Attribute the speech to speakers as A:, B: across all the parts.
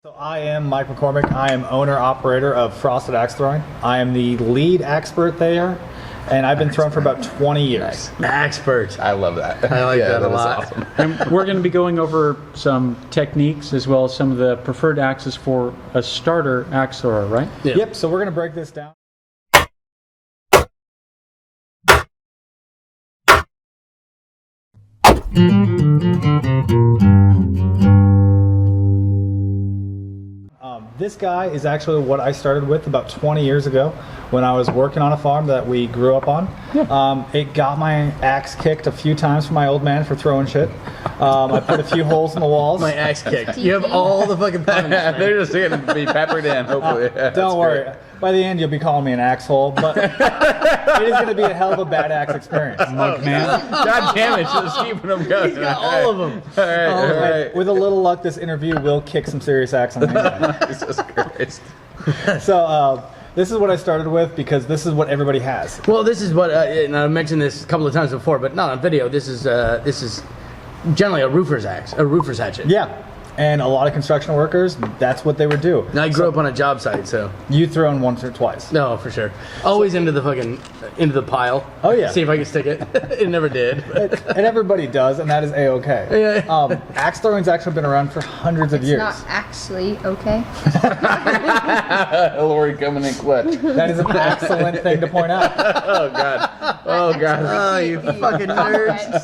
A: So I am Mike McCormick. I am owner-operator of Frosted Axe Throwing. I am the lead expert there, and I've been throwing for about 20 years.
B: Expert.
C: I love that.
B: I like that a lot.
C: Awesome.
D: And we're going to be going over some techniques as well as some of the preferred axes for a starter axe thrower, right?
B: Yeah.
A: Yep, so we're going to break this down. This guy is actually what I started with about 20 years ago when I was working on a farm that we grew up on. Yeah. It got my axe kicked a few times from my old man for throwing shit. I put a few holes in the walls.
B: My axe kicked. You have all the fucking punishment.
C: They're just going to be peppered in, hopefully.
A: Don't worry. Great. By the end, you'll be calling me an axhole, but it is going to be a hell of a bad axe experience.
D: Mug man.
C: God damn it, just keeping them going.
B: He's got all of them.
C: All right.
A: With a little luck, this interview will kick some serious axe on me.
C: Jesus Christ.
A: So, this is what I started with because this is what everybody has.
B: Well, this is what, and I mentioned this a couple of times before, but not on video. This is generally a roofer's axe, a roofer's hatchet.
A: Yeah. And a lot of construction workers, that's what they would do.
B: And I grew up on a job site, so.
A: You've thrown once or twice.
B: No, for sure. Always into the pile.
A: Oh, yeah.
B: See if I can stick it. It never did.
A: And everybody does, and that is A-okay.
B: Yeah.
A: Axe throwing's actually been around for hundreds of years.
E: It's not actually okay.
C: Lori coming in clutch.
A: That is an excellent thing to point out.
C: Oh, God. Oh, God.
B: Oh, you fucking nerds.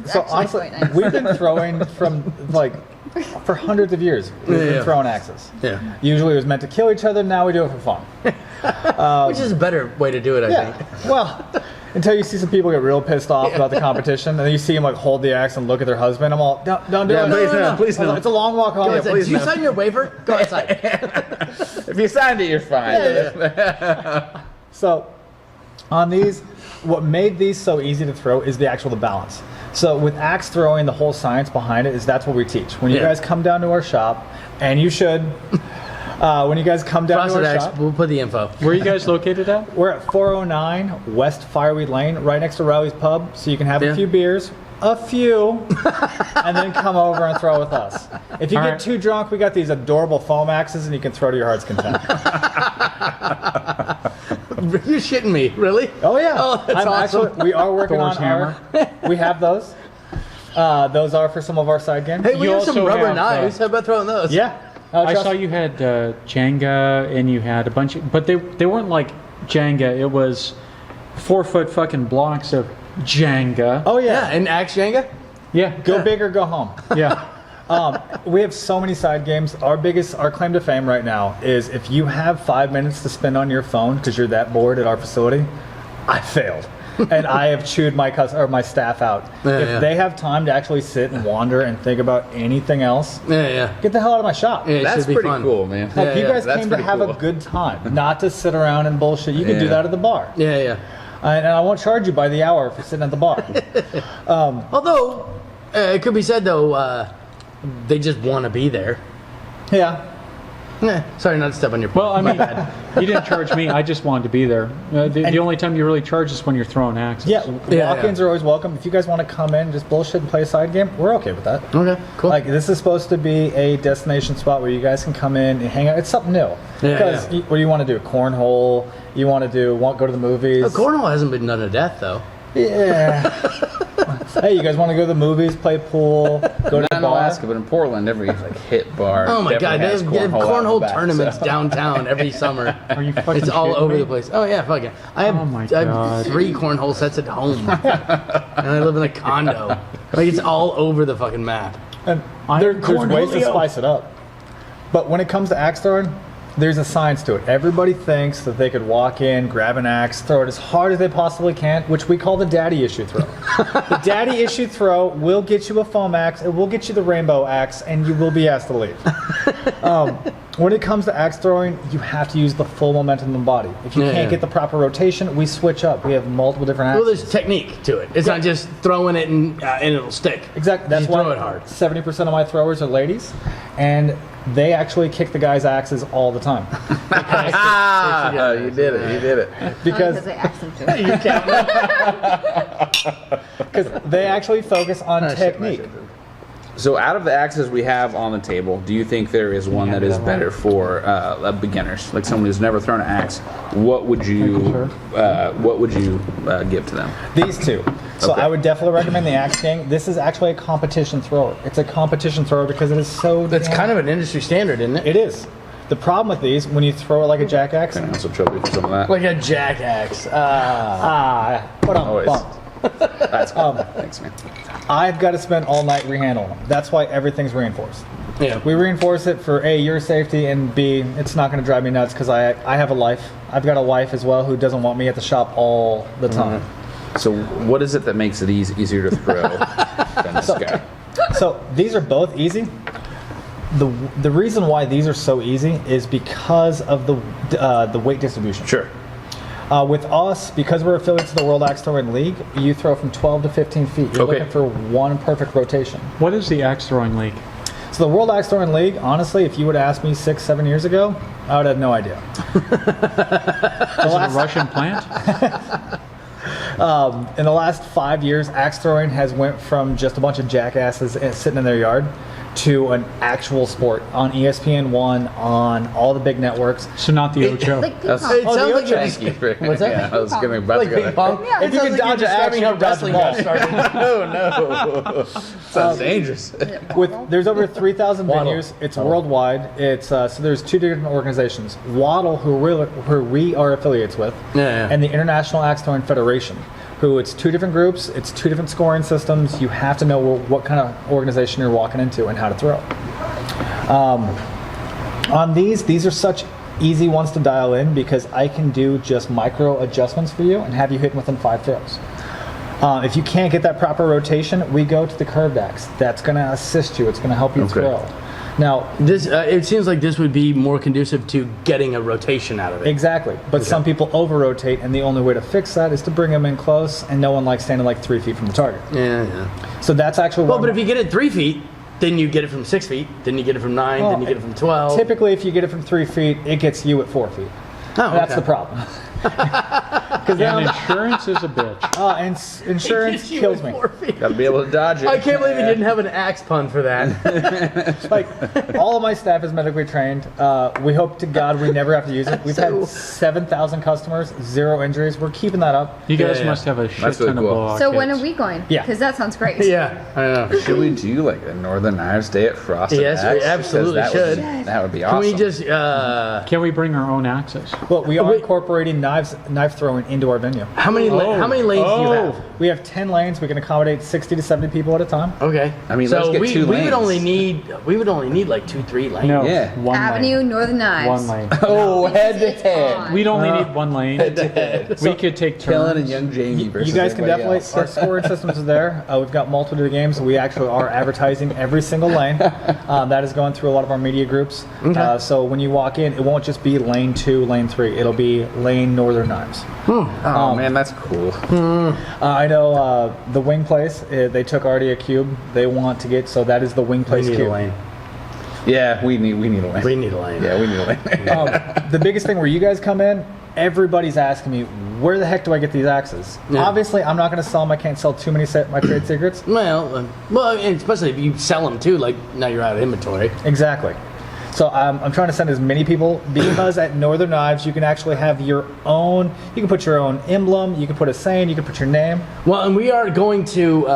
A: So honestly,
E: quite nice.
A: we've been throwing for hundreds of years. We've been throwing axes.
B: Yeah.
A: Usually it was meant to kill each other. Now we do it for fun.
B: Which is a better way to do it, I think.
A: Well, until you see some people get real pissed off about the competition, and then you see them like hold the axe and look at their husband. I'm all, don't do it.
C: please no, please no.
A: It's a long walk home.
B: Did you sign your waiver? Go outside.
C: If you signed it, you're fine.
A: So, on these, what made these so easy to throw is the balance. So with axe throwing, the whole science behind it is that's what we teach. When you guys come down to our shop, and you should, when you guys come down to our shop,
B: we'll put the info.
D: Where are you guys located at?
A: we're at 409 West Fireweed Lane, right next to Rowley's Pub, so you can have a few beers, and then come over and throw with us. If you get too drunk, we got these adorable foam axes, and you can throw to your heart's content.
B: You're shitting me, really?
A: Oh yeah.
B: Oh, that's awesome.
A: We are working
D: Thor's
A: on we have those. Those are for some of our side games.
B: Hey, we have some
D: also
B: rubber
D: have,
B: knives. How about throwing those?
A: Yeah.
D: I saw you had Jenga and you had a bunch of, but they weren't like Jenga. It was 4-foot fucking blocks of Jenga.
A: Oh
B: Yeah,
A: yeah.
B: and axe Jenga?
D: Yeah.
A: Go big or go home.
D: Yeah.
A: We have so many side games. Our claim to fame right now is if you have 5 minutes to spend on your phone because you're that bored at our facility, I failed. And I have chewed my staff out. If they have time to actually sit and wander and think about anything else, get the hell out of my shop.
B: Yeah, it
C: That's
B: should be
C: pretty
B: fun.
C: cool, man.
A: Like, you guys
C: That's
A: came to
C: pretty
A: have
C: cool.
A: a good time, not to sit around and bullshit. You can do that at the bar.
B: Yeah.
A: And I won't charge you by the hour for sitting at the bar.
B: Although, it could be said, though, they just want to be there.
A: Yeah.
B: Sorry, not to step on your point.
D: Well, I mean, you didn't charge me. I just wanted to be there. The only time you really charge is when you're throwing axes.
A: Yeah, walk-ins are always welcome. If you guys want to come in, just bullshit and play a side game, we're okay with that.
B: Okay, cool.
A: Like, this is supposed to be a destination spot where you guys can come in and hang out. It's something new. Because what do you want to do? Cornhole? You want to go to the movies?
B: Cornhole hasn't been done to death, though.
A: Yeah. Hey, you guys want to go to the movies, play pool, go to
C: Not
A: the
C: in
A: bar?
C: Alaska, but in Portland, every hit bar.
B: Oh my God, they have cornhole tournaments
C: So.
B: downtown every summer.
D: Are you fucking
B: It's all
D: shitting
B: over
D: me?
B: the place. Oh yeah, fuck it. I have 3 cornhole sets at home, and I live in a condo. Like, it's all over the fucking map.
A: And there's ways to spice it up. But when it comes to axe throwing, there's a science to it. Everybody thinks that they could walk in, grab an axe, throw it as hard as they possibly can, which we call the daddy issue throw. The daddy issue throw will get you a foam axe, it will get you the rainbow axe, and you will be asked to leave. When it comes to axe throwing, you have to use the full momentum of the body. If you can't get the proper rotation, we switch up. We have multiple different axes.
B: Well, there's technique to it. It's not just throwing it and it'll stick.
A: Exactly. That's
B: You
A: why
B: throw it hard.
A: 70% of my throwers are ladies, and they actually kick the guys' axes all the time.
C: You did it. You did it.
A: Because
E: they asked them to.
A: they actually focus on technique.
C: So out of the axes we have on the table, do you think there is one that is better for beginners, like someone who's never thrown an axe? What would you give to them?
A: These two. So
C: Okay.
A: I would definitely recommend the Axe Gang. This is actually a competition thrower. It's a competition thrower because it is so.
B: That's kind of an industry standard, isn't it?
A: It is. The problem with these, when you throw it like a jackaxe,
C: Can I also trouble you for some of that?
B: Like a jackaxe.
A: put on
C: Always.
A: bump.
C: That's cool. Thanks, man.
A: I've got to spend all night rehandling them. That's why everything's reinforced.
B: Yeah.
A: We reinforce it for A, your safety, and B, it's not going to drive me nuts because I have a life. I've got a wife as well who doesn't want me at the shop all the time.
C: So what is it that makes it easier to throw than this guy?
A: So these are both easy. The reason why these are so easy is because of the weight distribution.
C: Sure.
A: With us, because we're affiliates of the World Axe Throwing League, you throw from 12 to 15 feet. You're
C: Okay.
A: looking for one perfect rotation.
D: What is the axe throwing league?
A: So the World Axe Throwing League, honestly, if you would have asked me 6-7 years ago, I would have no idea.
D: Is it a Russian plant?
A: In the last 5 years, axe throwing has went from just a bunch of jackasses sitting in their yard to an actual sport on ESPN1, on all the big networks.
D: So not the Ocho.
E: Like ping
B: It
E: pong.
B: sounds
A: the
B: like
A: Ocho.
B: it
C: Thank you. For,
B: What's that?
C: Yeah, I was getting about
B: like
C: to go
B: ping
C: there.
B: pong.
E: Yeah.
B: It
A: If you
B: sounds
A: can
B: like
A: dodge
B: you're
A: an axe,
B: describing
A: you
B: how
A: can dodge a
B: wrestling
A: ball.
B: got started.
C: No. Sounds dangerous.
A: There's over 3,000
B: Waddle.
A: venues. It's worldwide. It's so there's two different organizations: Waddle, who we are affiliates with,
B: Yeah.
A: and the International Axe Throwing Federation, who it's two different groups. It's two different scoring systems. You have to know what kind of organization you're walking into and how to throw. On these are such easy ones to dial in because I can do just micro adjustments for you and have you hit within 5 throws. If you can't get that proper rotation, we go to the curved axe. That's going to assist you. It's going to help you throw. Now,
B: This it seems like this would be more conducive to getting a rotation out of it.
A: exactly. But some people over-rotate, and the only way to fix that is to bring them in close, and no one likes standing like 3 feet from the target.
B: Yeah.
A: So that's actually
B: Well,
A: one.
B: but if you get it 3 feet, then you get it from 6 feet, then you get it from 9, then you get it from 12.
A: Typically, if you get it from 3 feet, it gets you at 4 feet.
B: Oh,
A: That's
B: okay.
A: the problem.
D: And insurance is a bitch.
A: And insurance kills me.
C: Got to be able to dodge it.
B: I can't believe you didn't have an axe pun for that.
A: Like, all of my staff is medically trained. We hope to God we never have to use it. We've had 7,000 customers, 0 injuries. We're keeping that up.
D: You guys
B: Yeah.
D: must have a shit
C: That's really
D: ton of
C: cool.
D: blowout
E: So when
D: kits.
E: are we going?
A: Yeah.
E: Because that sounds great.
B: Yeah, I know.
C: Should we do like a Northern Knives Day at Frosted
B: Yes, we
C: Axe?
B: absolutely
C: Because
B: should.
C: That would be
B: Can
C: awesome.
B: we just,
D: Can we bring our own axes?
A: Well, we are
B: Wait.
A: incorporating knife throwing into our venue.
B: how many lanes do you have?
A: We have 10 lanes. We can accommodate 60 to 70 people at a time.
B: Okay.
C: I mean,
B: so
C: let's get
B: we,
C: 2
B: we
C: lanes.
B: would only need like 2-3 lanes.
D: No.
C: Yeah.
D: One
E: Avenue,
D: lane.
E: Northern Knives.
D: One lane.
C: Oh, head to
E: It's
C: head.
E: on.
D: We'd only need one lane. We could take
C: Kellen
D: turns.
C: and young Jamie versus
A: You guys can
C: everybody
A: definitely,
C: else.
A: our scoring systems are there. We've got multitude of games. We actually are advertising every single lane. That is going through a lot of our media groups. So when you walk in, it won't just be lane 2, lane 3. It'll be lane Northern Knives.
C: Oh man, that's cool.
A: I know the Wing Place, they took already a cube. They want to get, so that is the Wing
B: We
A: Place
B: need
A: cube.
B: a lane.
C: Yeah, we need a lane.
B: We need a lane.
C: Yeah, we need a lane.
A: The biggest thing where you guys come in, everybody's asking me, where the heck do I get these axes?
B: Yeah.
A: Obviously, I'm not going to sell them. I can't sell too many my trade secrets.
B: Well, and especially if you sell them too, like now you're out of inventory.
A: Exactly. So I'm trying to send as many people, because at Northern Knives, you can actually have your own, you can put your own emblem, you can put a saying, you can put your name.
B: Well, and we are going to.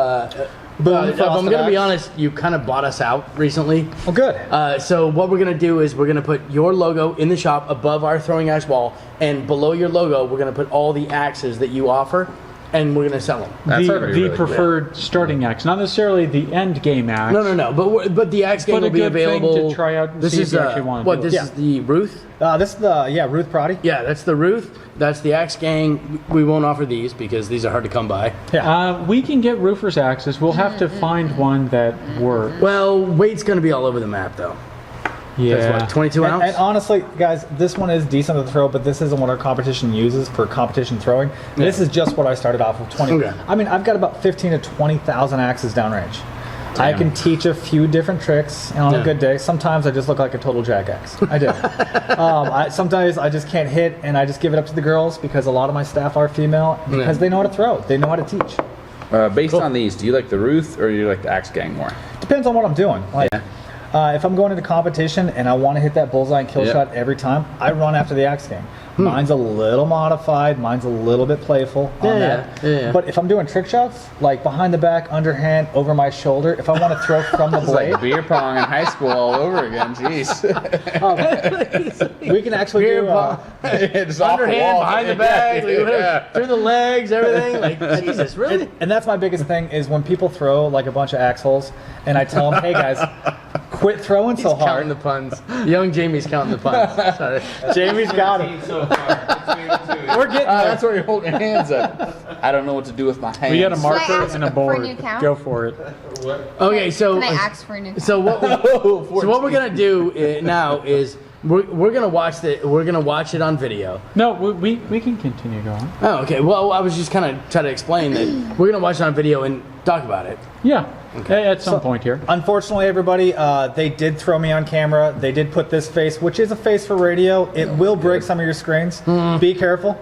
B: If I'm
A: Frosted
B: going to be
A: Axe.
B: honest, you kind of bought us out recently.
A: Well, good.
B: So what we're going to do is we're going to put your logo in the shop above our throwing axe wall, and below your logo, we're going to put all the axes that you offer, and we're going to sell them.
C: That's
D: the
C: already really
D: preferred starting axe, not necessarily the end game axe.
B: No. But the axe game
D: But a
B: will be
D: good thing
B: available.
D: to try out and
B: this
D: see
B: is
D: if you actually want to
B: what
D: do
B: this
D: it.
B: is the Ruth.
A: This is the, Ruth Proddy.
B: Yeah, that's the Ruth. That's the axe gang. We won't offer these because these are hard to come by.
D: We can get roofers' axes. We'll have to find one that works.
B: Well, weight's going to be all over the map though.
D: Yeah.
B: That's what 22 ounce.
A: And honestly, guys, this one is decent to throw, but this isn't what our competition uses for competition throwing. This is just what I started off with, 20.
B: Okay.
A: I mean, I've got about 15 to 20,000 axes downrange. I can teach a few different tricks, and on a good day, sometimes I just look like a total jackass. I do. Sometimes I just can't hit, and I just give it up to the girls because a lot of my staff are female because they know how to throw. They know how to teach.
C: Based on these, do you like the Ruth or do you like the Axe Gang more?
A: Depends on what I'm doing. Like, if I'm going into competition and I want to hit that bullseye and kill shot every time, I run after the axe game. Mine's a little modified. Mine's a little bit playful on that.
B: Yeah.
A: But if I'm doing trick shots, like behind the back, underhand, over my shoulder, if I want to throw from the
C: It's
A: blade,
C: like beer pong in high school all over again. Jeez.
A: we can actually
B: Beer
A: do.
B: pong.
C: It's off the
B: Underhand,
C: wall.
B: behind the back, like, through the legs, everything. Like, Jesus, really?
A: And that's my biggest thing is when people throw like a bunch of axe holes, and I tell them, hey guys, quit throwing so
B: Counting
A: hard.
B: the puns. Young Jamie's counting the puns. Sorry.
A: Jamie's got it.
E: So far.
A: We're getting there.
C: That's where you hold your hands up. I don't know what to do with my hands.
D: We got a
F: I
D: marker
F: ask
D: and a
F: for a
D: board.
F: new count?
D: Go for it.
B: Okay, so
F: Can I ask for a new?
B: so what we're gonna do now is we're gonna watch watch it on video.
D: No, we can continue going.
B: Oh, okay. Well, I was just kind of trying to explain that we're gonna watch it on video and talk about it.
D: Yeah, at some point here.
A: Unfortunately, everybody, they did throw me on camera. They did put this face, which is a face for radio. It will break some of your screens. Be careful.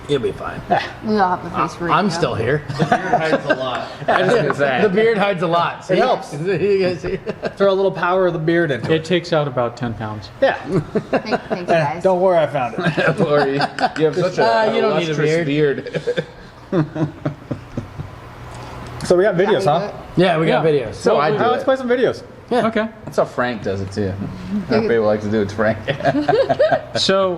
B: You'll be fine.
F: We all have the face for
B: I'm
F: radio.
B: still here.
E: Beard hides a lot.
C: I was gonna say.
B: The beard hides a lot. See?
A: It helps.
B: You guys see?
A: Throw a little power of the beard into it.
D: It takes out about 10 pounds.
A: Yeah.
F: Thank you guys.
A: Don't worry, I found it.
C: Lori, you have such a
B: you don't need a
C: lustrous
B: beard.
A: So we got videos, huh?
B: Yeah, we got
D: Yeah.
B: videos.
C: So I do
A: Let's
C: it.
A: play some videos.
B: Yeah.
D: Okay.
C: That's how Frank does it too. How people like to do it to Frank.
D: So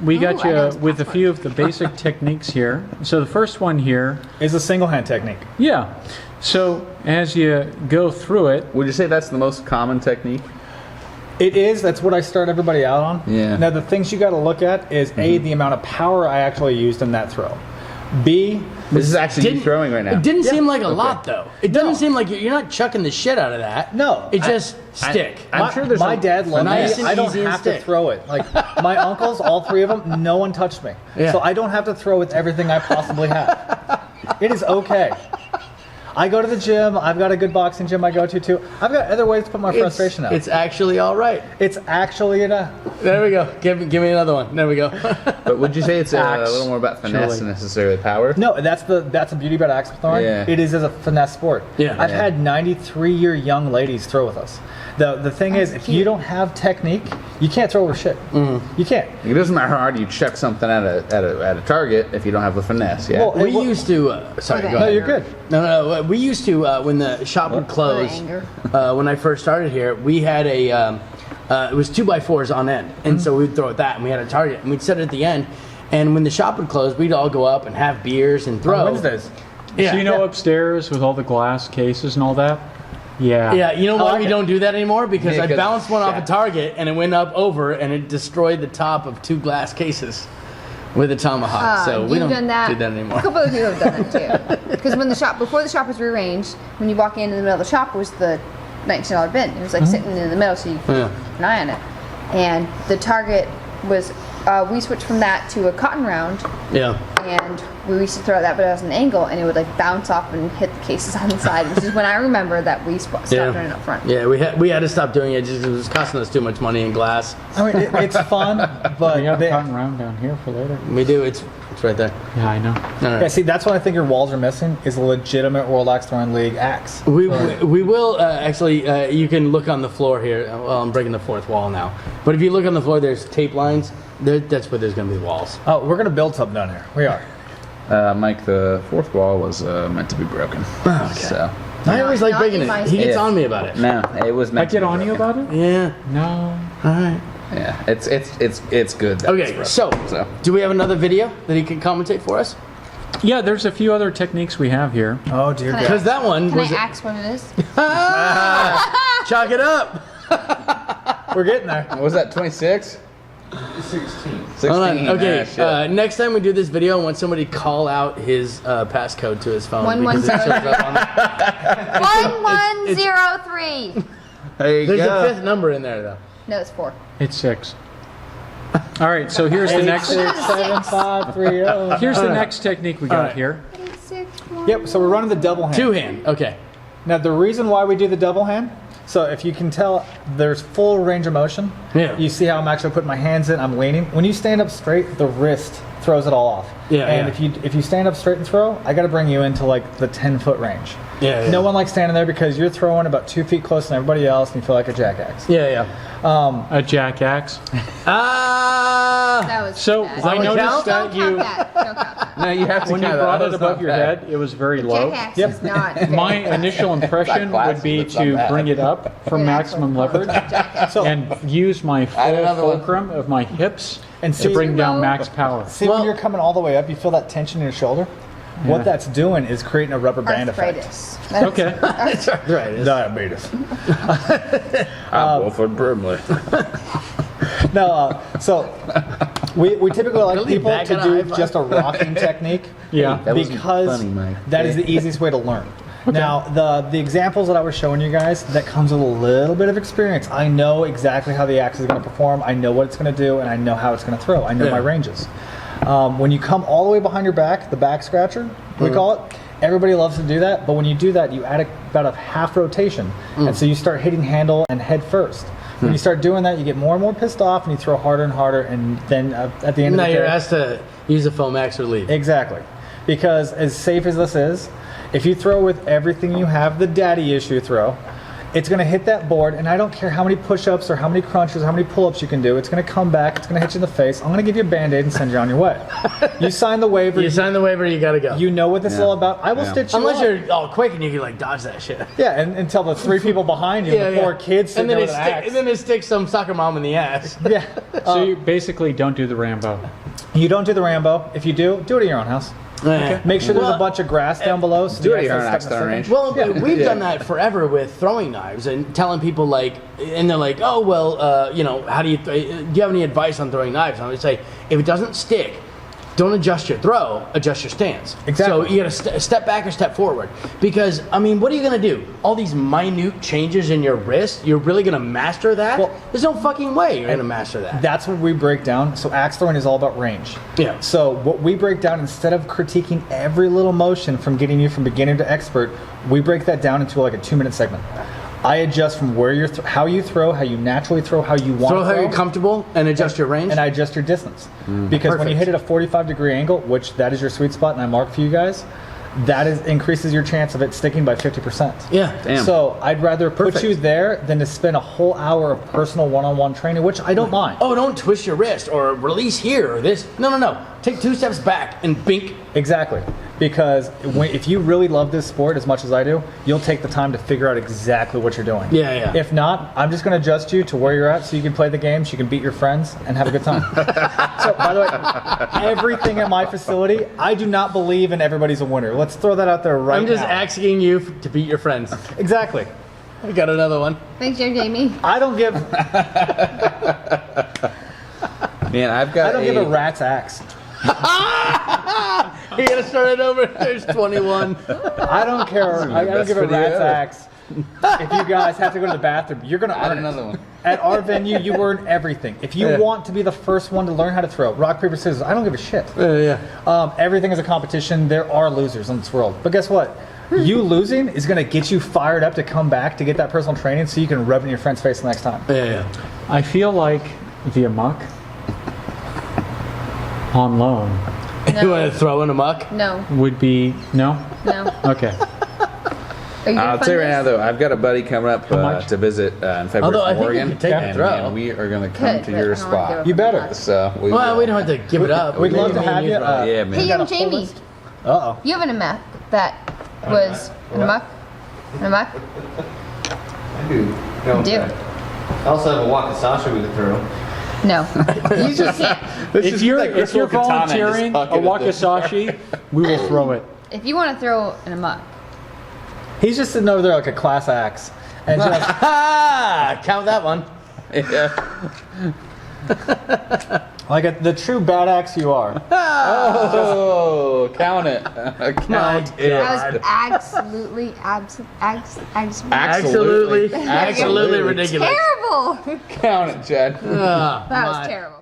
D: we got
F: Ooh, I know
D: you
F: his
D: with a few of the basic techniques here. So the first one here,
A: Is a single hand technique.
D: yeah. So as you go through it,
C: Would you say that's the most common technique?
A: It is. That's what I start everybody out on.
C: Yeah.
A: Now, the things you got to look at is A, the amount of power I actually used in that throw. B,
C: This is actually you throwing right now.
B: It didn't seem like a lot though. It doesn't
A: No.
B: seem like you're not chucking the shit out of that.
A: No.
B: It just stick.
C: I'm sure there's
A: my
C: some
A: dad loved
B: nice
A: me.
B: and
A: I don't
B: easy and
A: have to
B: stick.
A: throw it. Like my uncles, all three of them, no one touched me.
B: Yeah.
A: So I don't have to throw with everything I possibly have. It is okay. I go to the gym. I've got a good boxing gym I go to too. I've got other ways to put my frustration out.
B: It's actually all right.
A: It's actually
B: There we go. Give me another one. There we go.
C: But would you say it's a
A: Axe,
C: little more about finesse
D: surely.
C: than necessarily power?
A: no. That's the beauty about axe throwing.
C: Yeah.
A: It is as a finesse sport.
B: Yeah.
A: I've
C: Yeah.
A: had 93-year young ladies throw with us. The thing is, if you don't have technique, you can't throw over shit. You can't.
C: It doesn't matter how hard you chuck something at a target if you don't have the finesse. Yeah.
A: Well,
B: We used to. Sorry,
F: Okay.
B: go
A: No,
B: ahead.
A: you're good.
B: No. We used to when the shop would close.
F: anger.
B: When I first started here, we had a. It was 2x4s on end, and so we'd throw at that, and we had a target, and we'd set it at the end. And when the shop would close, we'd all go up and have beers and throw.
A: On Wednesdays.
B: Yeah.
D: so you know upstairs with all the glass cases and all that? Yeah.
B: Yeah, you know why
A: like
B: we
A: it.
B: don't do that anymore? Because
C: Yeah,
B: I
C: 'cause
B: bounced one off a
C: shit.
B: target and it went up over and it destroyed the top of 2 glass cases with a tomahawk. So we
F: you've
B: don't
F: done that.
B: do that anymore.
F: A couple of people have done that too. Because before the shop was rearranged, when you walk in the middle of the shop was the $19 bin. It was like sitting in the middle, so you could
B: Yeah.
F: keep an eye on it. And the target was, we switched from that to a cotton round,
B: Yeah.
F: and we used to throw that, but it was an angle, and it would like bounce off and hit the cases on the side. Which is when I remember that we stopped doing it up front.
B: Yeah, we had to stop doing it just 'cause it was costing us too much money in glass.
A: I mean, it's fun, but
D: We have
A: they-
D: a cotton round down here for later.
B: We do. It's right there.
D: Yeah, I know.
B: All right.
A: yeah, see, that's what I think your walls are missing is a legitimate World Axe Throwing League axe.
B: We will actually. You can look on the floor here. Well, I'm breaking the fourth wall now. But if you look on the floor, there's tape lines. That's where there's going to be walls.
A: Oh, we're gonna build something down here. We are.
C: Mike, the fourth wall was meant to be broken. So
B: I always like
F: Not
B: breaking
F: in my
B: it. He gets
C: Yeah.
B: on me about it.
C: no, it was
D: I
C: meant.
D: get
C: to be
D: on you
C: broken.
D: about it?
B: Yeah.
D: No.
B: All right.
C: Yeah, it's good. that
B: Okay.
C: it's
B: So,
C: broken,
B: do we have another video that he can commentate for us?
D: Yeah, there's a few other techniques we have here.
A: Oh dear God.
B: Because that one
F: Can
B: was.
F: I ask what it is?
B: Chalk it up.
A: We're getting there.
C: What was that 26?
E: 16.
C: 16.
B: Hold on. Okay.
C: Ah, shit.
B: Next time we do this video, I want somebody to call out his passcode to his phone.
F: 1103.
B: because it shows up on the-
F: 1103.
C: there you
B: There's
C: go.
B: a fifth number in there, though.
F: No, it's 4.
D: It's 6. All right, so here's the next
A: 67530.
D: here's the next technique we got
B: right.
D: here.
F: 861.
A: Yep. So we're running the double hand.
B: 2-hand. Okay.
A: Now the reason why we do the double hand. So if you can tell, there's full range of motion.
B: Yeah.
A: You see how I'm actually putting my hands in. I'm leaning. When you stand up straight, the wrist throws it all off.
B: Yeah,
A: and
B: yeah.
A: if you stand up straight and throw, I got to bring you into like the 10-foot range.
B: Yeah, yeah.
A: No one likes standing there because you're throwing about 2 feet closer than everybody else, and you feel like a jackass.
B: Yeah, yeah.
D: A jackaxe.
F: That was
D: So
F: bad.
D: I noticed
F: Don't
D: that
F: count
D: you,
F: that. Don't count that.
C: No, you have to
D: when you
C: count
D: brought
C: that.
D: it
C: That's
D: above
C: not
D: your
C: bad.
D: head, it was very low.
F: Jackass
A: Yep.
F: is not very
D: My
F: good.
D: initial impression
C: Not
D: would be
C: classy, but it's
D: to
C: not
D: bring
C: bad.
D: it up for
F: Yeah,
D: maximum
F: that's what-
D: leverage
A: So
D: and use my
C: Add
D: full
C: another one.
D: fulcrum of my hips
A: And
D: to
A: see-
D: bring down
F: Zero.
D: max power.
A: see
B: Well-
A: when you're coming all the way up, you feel that tension in your shoulder. What
D: Yeah.
A: that's doing is creating a rubber band effect.
F: Arthritis. That's-
D: Okay.
B: Right.
A: Diabetes.
C: I'm Wilford Brimley.
A: No, so we typically like
B: Really
A: people
B: back
A: to
B: on a
A: do
B: high five.
A: just a rocking technique.
D: Yeah.
C: That wasn't
A: because
C: funny, Mike.
A: that is the easiest way to learn. Now, the examples that I was showing you guys, that comes with a little bit of experience. I know exactly how the axe is going to perform. I know what it's going to do, and I know how it's going to throw. I know
B: Yeah.
A: my ranges. When you come all the way behind your back, the back scratcher, we call it, everybody loves to do that, but when you do that, you add about a half rotation. And so you start hitting handle and head first. When you start doing that, you get more and more pissed off, and you throw harder and harder, and then at the end
B: Now
A: of the
B: you're
A: day...
B: asked to use a foam axe or leave.
A: Exactly. Because as safe as this is, if you throw with everything you have, the daddy issue throw, it's going to hit that board, and I don't care how many push-ups or how many crunches or how many pull-ups you can do, it's going to come back, it's going to hit you in the face, I'm going to give you a Band-Aid and send you on your way. You sign the waiver,
B: You sign the waiver, you gotta go.
A: you know what this is
C: Yeah.
A: all about, I will
C: Yeah.
A: stitch you
B: Unless
A: up.
B: you're all quick and you can like dodge that shit.
A: Yeah, and until the 3 people behind you, and the 4 kids sitting
B: and then
A: there
B: it
A: with an
B: stick,
A: axe.
B: and then it sticks some soccer mom in the ass.
A: Yeah.
D: So you basically don't do the Rambo.
A: You don't do the Rambo. If you do it at your own house.
B: Okay.
A: Make sure there's
B: Well,
A: a bunch of grass down below. So
C: do
A: you
C: it at your
A: actually
C: own
A: step in
C: axe
A: the
C: range.
A: center.
B: Well, we've done that forever with throwing knives and telling people like, and they're like, oh well, you know, how do do you have any advice on throwing knives? And I would say, if it doesn't stick, don't adjust your throw, adjust your stance.
A: Exactly.
B: So you got to step back or step forward. Because I mean, what are you gonna do? All these minute changes in your wrist, you're really gonna master that?
A: Well-
B: There's no fucking way you're gonna master that.
A: That's what we break down. So axe throwing is all about range.
B: Yeah.
A: So what we break down, instead of critiquing every little motion from getting you from beginner to expert, we break that down into like a 2-minute segment. I adjust from where you're, how you throw, how you naturally throw, how you want
B: Throw
A: to
B: how
A: throw.
B: you're comfortable and adjust your range.
A: And I adjust your distance. Because when you
B: Perfect.
A: hit at a 45-degree angle, which that is your sweet spot, and I mark for you guys, that increases your chance of it sticking by 50%.
B: Yeah.
C: Damn.
A: So I'd rather put
B: Perfect.
A: you there than to spend a whole hour of personal one-on-one training, which I don't mind.
B: Oh, don't twist your wrist or release here or this. No. Take 2 steps back and bink.
A: Exactly. Because if you really love this sport as much as I do, you'll take the time to figure out exactly what you're doing.
B: Yeah, yeah.
A: If not, I'm just going to adjust you to where you're at so you can play the games, you can beat your friends, and have a good time. So, by the way, everything at my facility, I do not believe in everybody's a winner. Let's throw that out there right now.
B: I'm just asking you to beat your friends.
A: Exactly.
B: I got another one.
F: Thanks, Jamie.
A: I don't give
C: Man, I've got
A: give a rat's axe.
B: You gotta start it over. There's 21.
A: I don't care. I don't
C: best
A: give a
C: video
A: rat's
C: ever.
A: axe. If you guys have to go to the bathroom, you're going to
C: Add
A: earn
C: another
A: it.
C: one.
A: At our venue, you earn everything. If you
B: Yeah.
A: want to be the first one to learn how to throw, rock, paper, scissors, I don't give a shit.
B: Yeah.
A: Everything is a competition. There are losers in this world. But guess what? You losing is going to get you fired up to come back to get that personal training so you can rub it in your friend's face the next time.
B: Yeah.
D: I feel like the amok on loan
B: You want to throw in a muck?
F: No,
D: would be no.
F: no.
D: Okay.
F: Are you
C: I'll tell you right now, though, I've got a buddy coming up
D: much?
C: to visit in February
B: Although I
C: from
B: think
C: Oregon,
B: you can take
C: and
B: a throw.
C: man, we are going to come
F: Could,
C: to
F: but
C: your
F: I don't wanna
C: spot.
F: give
A: You
F: up
A: better.
F: on that.
C: So we
B: Well,
C: will.
B: we don't have to give it up.
A: We'd love to
B: Maybe
A: have you.
C: yeah, man.
F: Hey,
A: got a
F: young
A: full
F: Jamie,
A: list? Uh-oh.
F: you have an amok that was an amok? An amok?
E: I do. No,
F: You do?
E: I also have a Wakizashi we can throw.
F: No. You just can't.
D: If you're
C: like
D: if you're
C: Crystal Katana, just
D: volunteering a
C: pocket it there.
D: wakizashi, we will throw it.
F: If you want to throw an amok,
A: He's just sitting over there like a class axe. And just,
B: Count that one.
C: Yeah.
A: like the true bad axe you are.
C: Oh, count it. Count it.
F: that was absolutely,
B: Absolutely ridiculous.
F: terrible.
C: Count it, Chad.
B: Ah,
F: That
B: my-
F: was terrible.